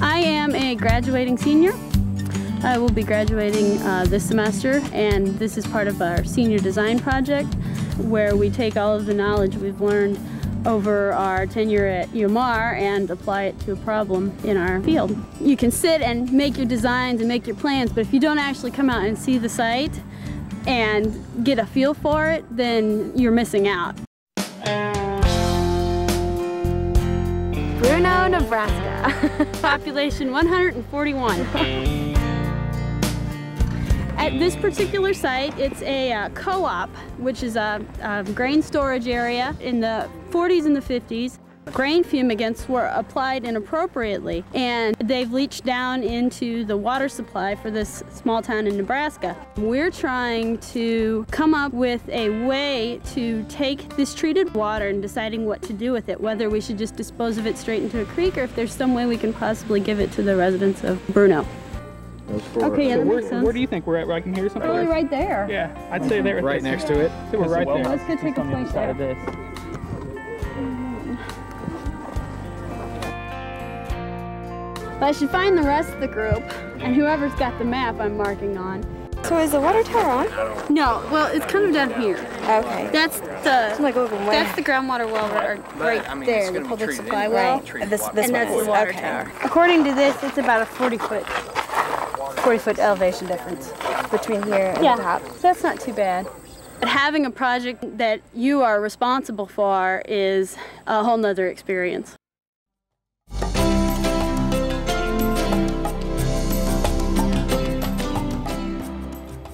I am a graduating senior. I will be graduating this semester, and this is part of our senior design project where we take all of the knowledge we've learned over our tenure at UMR and apply it to a problem in our field. You can sit and make your designs and make your plans, but if you don't actually come out and see the site and get a feel for it, then you're missing out. Bruno, Nebraska. Population 141. At this particular site, it's a co-op, which is a grain storage area. In the 40s and the 50s, grain fumigants were applied inappropriately, and they've leached down into the water supply for this small town in Nebraska. We're trying to come up with a way to take this treated water and deciding what to do with it, whether we should just dispose of it straight into a creek or if there's some way we can possibly give it to the residents of Bruno. Okay, yeah, that makes sense. Where do you think we're at? Where I can hear something? Probably right there. Yeah, I'd say there. Right next to it? So we're right there. Let's go take a point there. This. But I should find the rest of the group, and whoever's got the map I'm marking on. So is the water tower on? No, well, it's kind of down here. Okay. That's the groundwater well right there, the public supply well. Right. This and that's the water tower. According to this, it's about a 40-foot elevation difference between here and the top. So that's not too bad. But having a project that you are responsible for is a whole nother experience.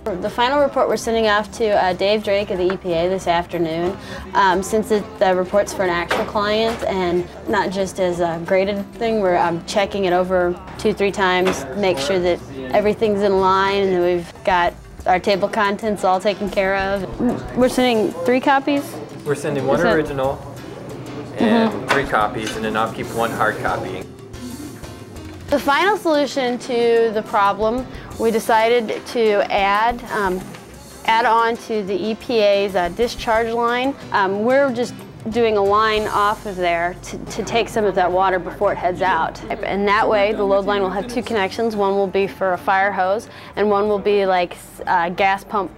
The final report we're sending off to Dave Drake of the EPA this afternoon. Since the report's for an actual client and not just as a graded thing, we're checking it over 2-3 times, make sure that everything's in line and that we've got our table contents all taken care of. We're sending 3 copies? We're sending 1 original and 3 copies, and then I'll keep 1 hard copy. The final solution to the problem, we decided to add on to the EPA's discharge line. We're just doing a line off of there to take some of that water before it heads out. And that way the load line will have 2 connections. One will be for a fire hose and one will be like a gas pump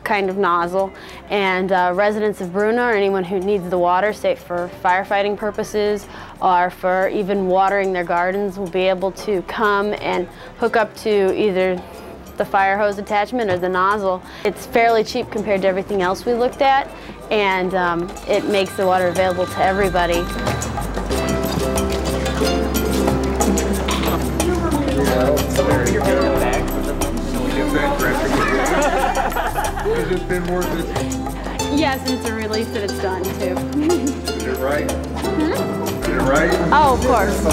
kind of nozzle. And residents of Bruno or anyone who needs the water, say for firefighting purposes or for even watering their gardens, will be able to come and hook up to either the fire hose attachment or the nozzle. It's fairly cheap compared to everything else we looked at, and it makes the water available to everybody. Has it been worth it? Yes, and it's a relief that it's done too. Is it right? Is it right? Oh, of course.